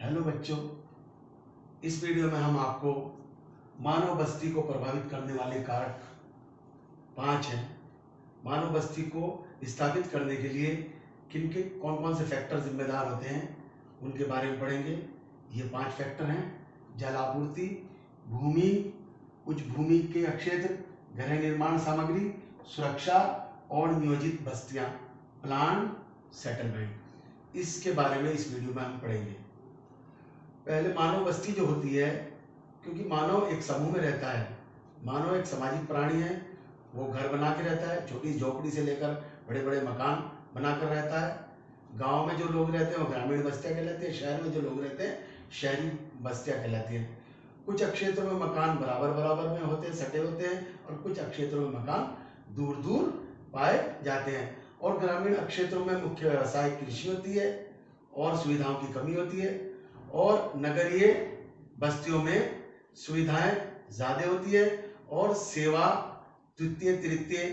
Hello बच्चों, इस video में हम आपको मानव बस्ती को प्रभावित करने वाले कारक 5 हैं। मानव बस्ती को स्थापित करने के लिए किन के कौन कौन से फैक्टर जिम्मेदार होते हैं उनके बारे में पढ़ेंगे। ये 5 फैक्टर हैं: जल आपूर्ति, भूमि, उच्च भूमि के क्षेत्र, गृह निर्माण सामग्री, सुरक्षा और नियोजित बस्तियां, प्लान सेटलमेंट। इसके बारे में इस वीडियो में हम पढ़ेंगे। पहले मानव बस्ती जो होती है, क्योंकि मानव एक समूह में रहता है, मानव एक सामाजिक प्राणी है। वो घर बना के रहता है, छोटी झोपड़ी से लेकर बड़े बड़े मकान बनाकर रहता है। गांव में जो लोग रहते हैं वो ग्रामीण बस्तियां कहलाते हैं, शहर में जो लोग रहते हैं शहरी बस्तियां कहलाती हैं। कुछ क्षेत्रों में मकान बराबर बराबर में होते हैं, सटे होते हैं, और कुछ क्षेत्रों में मकान दूर दूर पाए जाते हैं। और ग्रामीण क्षेत्रों में मुख्य व्यवसाय कृषि होती है और सुविधाओं की कमी होती है, और नगरीय बस्तियों में सुविधाएं ज़्यादा होती है और सेवा द्वितीय तृतीय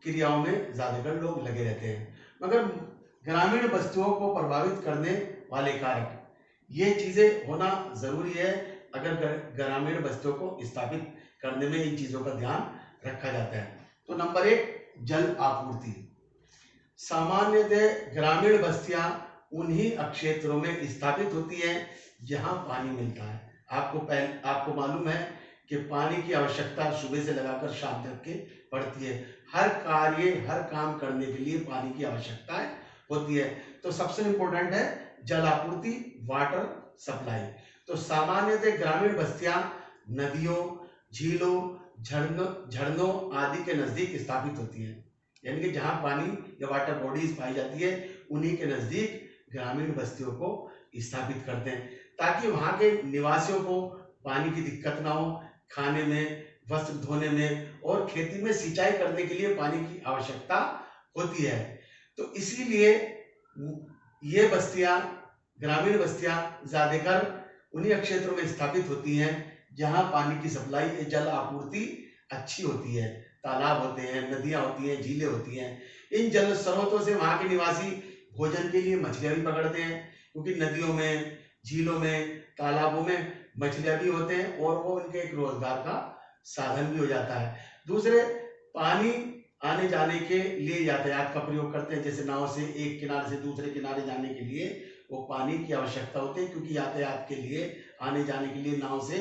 क्रियाओं में ज़्यादातर लोग लगे रहते हैं। मगर ग्रामीण बस्तियों को प्रभावित करने वाले कारक, ये चीज़ें होना ज़रूरी है। अगर ग्रामीण बस्तियों को स्थापित करने में इन चीज़ों का ध्यान रखा जाता है। तो नंबर 1, जल आपूर्ति। सामान्यतः ग्रामीण बस्तियां उन्हीं क्षेत्रों में स्थापित होती हैं जहां पानी मिलता है। आपको मालूम है कि पानी की आवश्यकता सुबह से लगाकर शाम तक के पड़ती है। हर कार्य, हर काम करने के लिए पानी की आवश्यकता होती है। तो सबसे इम्पोर्टेंट है जल आपूर्ति, वाटर सप्लाई। तो सामान्यतः ग्रामीण बस्तियां नदियों, झीलों, झरनों आदि के नजदीक स्थापित होती हैं। यानी कि जहां पानी या वाटर बॉडीज पाई जाती है उन्हीं के नजदीक ग्रामीण बस्तियों को स्थापित करते हैं, ताकि वहां के निवासियों को पानी की दिक्कत ना हो। खाने में, वस्त्र धोने में और खेती में सिंचाई करने के लिए पानी की आवश्यकता होती है। तो इसीलिए ये बस्तियां, ग्रामीण बस्तियां ज्यादातर उन्हीं क्षेत्रों में स्थापित होती हैं जहां पानी की सप्लाई, जल आपूर्ति अच्छी होती है। तालाब होते हैं, नदियां होती हैं, झीलें होती हैं। इन जल स्रोतों से वहां के निवासी भोजन के लिए मछलियां भी पकड़ते हैं, क्योंकि नदियों में, झीलों में, तालाबों में मछलियां भी होते हैं और वो उनके एक रोजगार का साधन भी हो जाता है। दूसरे, पानी आने जाने के लिए यातायात का प्रयोग करते हैं। जैसे नाव से एक किनारे से दूसरे किनारे जाने के लिए वो पानी की आवश्यकता होती है, क्योंकि यातायात के लिए, आने जाने के लिए नाव से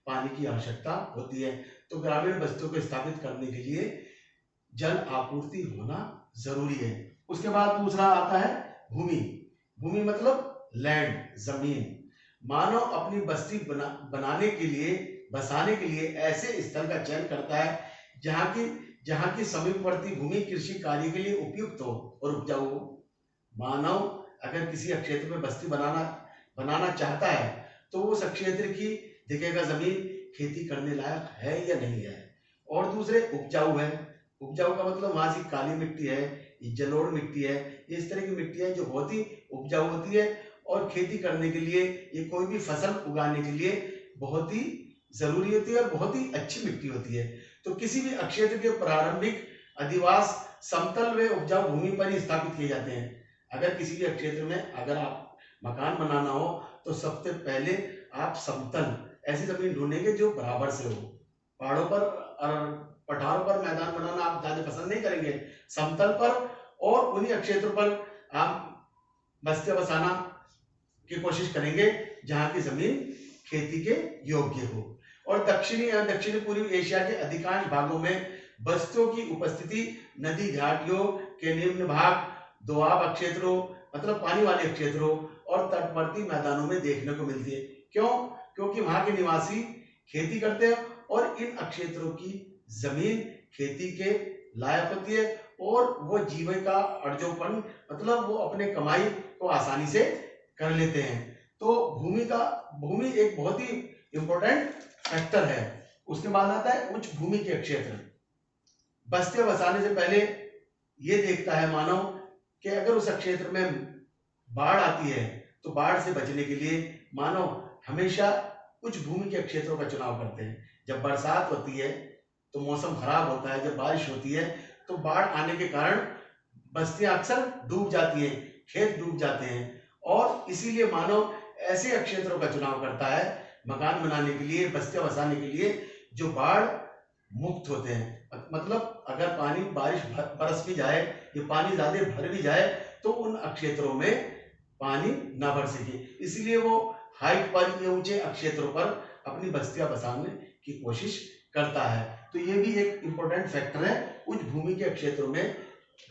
पानी की आवश्यकता होती है। तो ग्रामीण बस्तियों को स्थापित करने के लिए जल आपूर्ति होना जरूरी है। उसके बाद दूसरा आता है भूमि। भूमि मतलब लैंड, जमीन। मानव अपनी बस्ती बनाने के लिए, बसाने के लिए ऐसे स्थल का चयन करता है जहां की समीपवर्ती भूमि कृषि कार्य के लिए उपयुक्त हो और उपजाऊ हो। मानव अगर किसी क्षेत्र में बस्ती बनाना चाहता है तो उस क्षेत्र की देखेगा जमीन खेती करने लायक है या नहीं है। और दूसरे, उपजाऊ है। उपजाऊ का मतलब वहां से काली मिट्टी है, जलोढ़ मिट्टी है, इस तरह की मिट्टी है जो बहुत ही उपजाऊ होती है और खेती करने के लिए, ये कोई भी फसल उगाने के लिए बहुत ही जरूरी होती है और बहुत ही अच्छी मिट्टी होती है। तो किसी भी क्षेत्र के प्रारंभिक अधिवास समतल व उपजाऊ भूमि पर ही स्थापित किए जाते हैं। अगर किसी भी क्षेत्र में अगर आप मकान बनाना हो तो सबसे पहले आप समतल ऐसी जमीन ढूंढेंगे जो बराबर से हो। पहाड़ों पर और पठारों पर मैदान बनाना आप ज्यादा पसंद नहीं करेंगे। समतल पर और उन्हीं क्षेत्रों पर आप बस्तियां बसाना की कोशिश करेंगे जहां की जमीन खेती के योग्य हो। और दक्षिणी पूर्वी एशिया के अधिकांश भागों में बस्तियों की उपस्थिति नदी घाटियों के निम्न भाग, दोआब क्षेत्रों मतलब पानी वाले क्षेत्रों और तटवर्ती मैदानों में देखने को मिलती है। क्यों? क्योंकि वहां के निवासी खेती करते हैं और इन क्षेत्रों की जमीन खेती के लायक होती है और वो जीविका अर्जोपन मतलब वो अपने कमाई को आसानी से कर लेते हैं। तो भूमि एक बहुत ही इंपॉर्टेंट फैक्टर है। उसके बाद आता है उच्च भूमि के क्षेत्र। बस्तियां बसाने से पहले ये देखता है मानव कि अगर उस क्षेत्र में बाढ़ आती है तो बाढ़ से बचने के लिए मानव हमेशा उच्च भूमि के क्षेत्रों का चुनाव करते हैं। जब बरसात होती है तो मौसम खराब होता है, जब बारिश होती है तो बाढ़ आने के कारण बस्तियां अक्सर डूब जाती हैं, खेत डूब जाते हैं, और इसीलिए मानव ऐसे क्षेत्रों का चुनाव करता है मकान बनाने के लिए, बस्तियां बसाने के लिए, जो बाढ़ मुक्त होते हैं। मतलब अगर पानी बारिश बरस भी जाए, ये पानी ज्यादा भर भी जाए, तो उन क्षेत्रों में पानी ना भर सके, इसलिए वो हाइट पर, ये ऊंचे क्षेत्रों पर अपनी बस्तियां बसाने की कोशिश करता है। तो ये भी एक इंपॉर्टेंट फैक्टर है, उच्च भूमि के क्षेत्रों में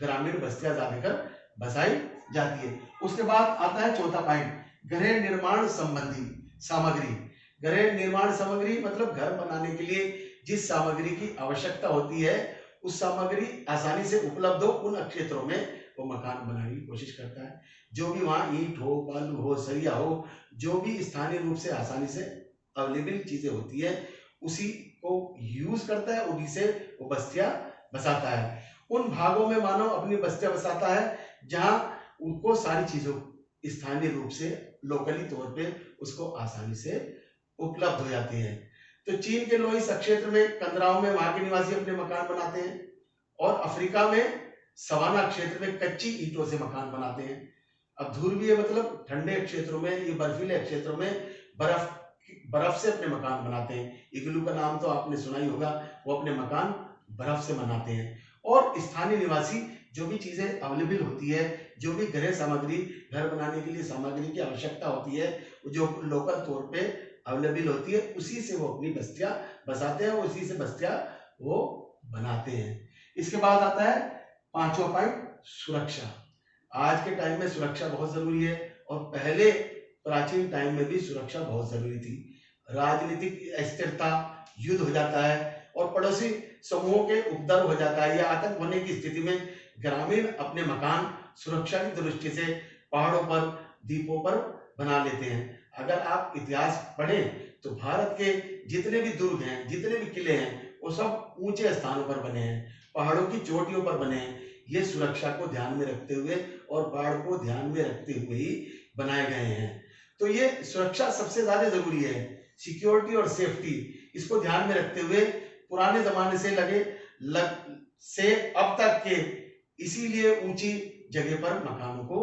ग्रामीण बस्तियां ज्यादातर बसाई जाती है। उसके बाद आता है चौथा पॉइंट, गृह निर्माण संबंधी सामग्री। गृह निर्माण सामग्री मतलब घर बनाने के लिए जिस सामग्री की आवश्यकता होती है, उस सामग्री आसानी से उपलब्ध हो, उन क्षेत्रों में वो मकान बनाने की कोशिश करता है। जो भी वहां ईंट हो, बालू हो, सरिया हो, जो भी स्थानीय रूप से आसानी से अवेलेबल चीजें होती है, उसी को यूज करता है, उन्हीं से वो बस्तियां बसाता है। उन भागों में मानव अपनी बस्तियां बसाता है जहां उनको सारी चीजों स्थानीय रूप से, लोकली तौर पे उसको आसानी से उपलब्ध हो जाती है। तो चीन के लोइस क्षेत्र में, कंदराओं में वहां के निवासी अपने मकान बनाते हैं, और अफ्रीका में सवाना क्षेत्र में कच्ची ईंटों से मकान बनाते हैं। अब ध्रुवीय मतलब ठंडे क्षेत्रों में, ये बर्फीले क्षेत्रों में बर्फ से अपने मकान बनाते हैं। इग्लू का नाम तो आपने सुना ही होगा, वो अपने मकान बर्फ से बनाते हैं। और स्थानीय निवासी जो भी चीजें अवेलेबल होती है, जो भी गृह सामग्री, घर बनाने के लिए सामग्री की आवश्यकता होती है, जो लोकल तौर पे अवेलेबल होती है, उसी से वो अपनी बस्तियां बसाते हैं, उसी से बस्तियां वो बनाते हैं। इसके बाद आता है पांचवा पॉइंट, सुरक्षा। आज के टाइम में सुरक्षा बहुत जरूरी है, और पहले प्राचीन टाइम में भी सुरक्षा बहुत जरूरी थी। राजनीतिक अस्थिरता, युद्ध हो जाता है, और पड़ोसी समूहों के उपद्रव हो जाता है, या आतंक होने की स्थिति में ग्रामीण अपने मकान सुरक्षा की दृष्टि से पहाड़ों पर, द्वीपों पर बना लेते हैं। अगर आप इतिहास पढ़ें तो भारत के जितने भी दुर्ग हैं, जितने भी किले हैं, वो सब ऊंचे स्थानों पर बने हैं, पहाड़ों की चोटियों पर बने हैं। ये सुरक्षा को ध्यान में रखते हुए और पहाड़ को ध्यान में रखते हुए ही बनाए गए हैं। तो ये सुरक्षा सबसे ज्यादा जरूरी है, सिक्योरिटी और सेफ्टी, इसको ध्यान में रखते हुए पुराने जमाने से से अब तक के, इसीलिए ऊंची जगह पर मकानों को,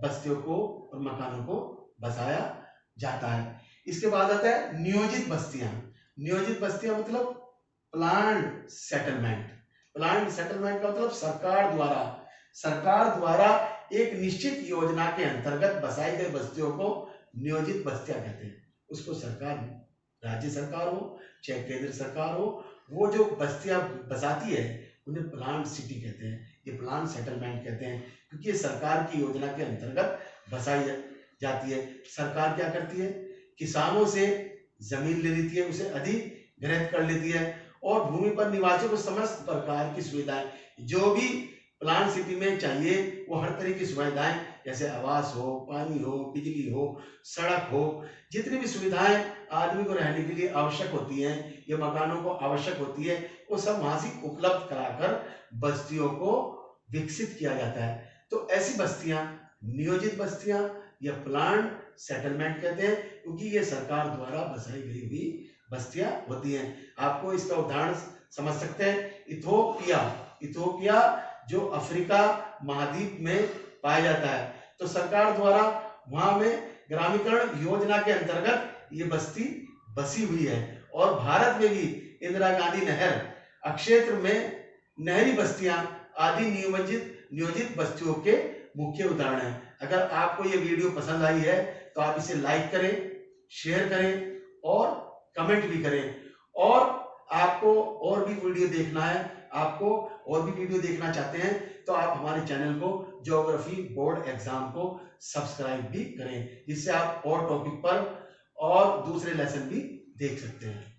बस्तियों को और मकानों को बसाया जाता है। इसके बाद आता है नियोजित बस्तियां। नियोजित बस्तियां मतलब प्लान्ड सेटलमेंट। प्लान्ड सेटलमेंट का मतलब सरकार द्वारा एक निश्चित योजना के अंतर्गत बसाई गई बस्तियों को नियोजित बस्तियां कहते हैं। उसको सरकार, राज्य सरकार हो चाहे केंद्र सरकार हो, वो जो बस्तियां बसाती है उन्हें प्लान्ड सिटी कहते हैं, ये प्लान्ड सेटलमेंट कहते हैं, क्योंकि ये सरकार की योजना के अंतर्गत बसाई जाती है। सरकार क्या करती है, किसानों से जमीन ले लेती है, उसे अधिग्रहित कर लेती है, और भूमि पर निवासियों को समस्त प्रकार की सुविधाएं, जो भी प्लान सिटी में चाहिए, वो हर तरह की सुविधाएं, जैसे आवास हो, पानी हो, बिजली हो, सड़क हो, जितनी भी सुविधाएं आदमी को रहने के लिए आवश्यक होती हैं, ये मकानों को आवश्यक होती है, वो सब वहां से उपलब्ध कराकर बस्तियों को विकसित किया जाता है। तो ऐसी बस्तियां नियोजित बस्तियां या प्लान्ड सेटलमेंट कहते हैं, क्योंकि ये सरकार द्वारा बसाई गई हुई बस्तियां होती हैं। आपको इसका उदाहरण समझ सकते हैं, इथोपिया जो अफ्रीका महाद्वीप में पाया जाता है, तो सरकार द्वारा वहां में ग्रामीकरण योजना के अंतर्गत ये बस्ती बसी हुई है। और भारत में भी इंदिरा गांधी नहर क्षेत्र में नहरी बस्तियां आदि नियोजित बस्तियों के मुख्य उदाहरण हैं। अगर आपको ये वीडियो पसंद आई है तो आप इसे लाइक करें, शेयर करें और कमेंट भी करें। और आपको और भी वीडियो देखना है, आपको और भी वीडियो देखना चाहते हैं, तो आप हमारे चैनल को, ज्योग्राफी बोर्ड एग्जाम को सब्सक्राइब भी करें, जिससे आप और टॉपिक पर और दूसरे लेसन भी देख सकते हैं।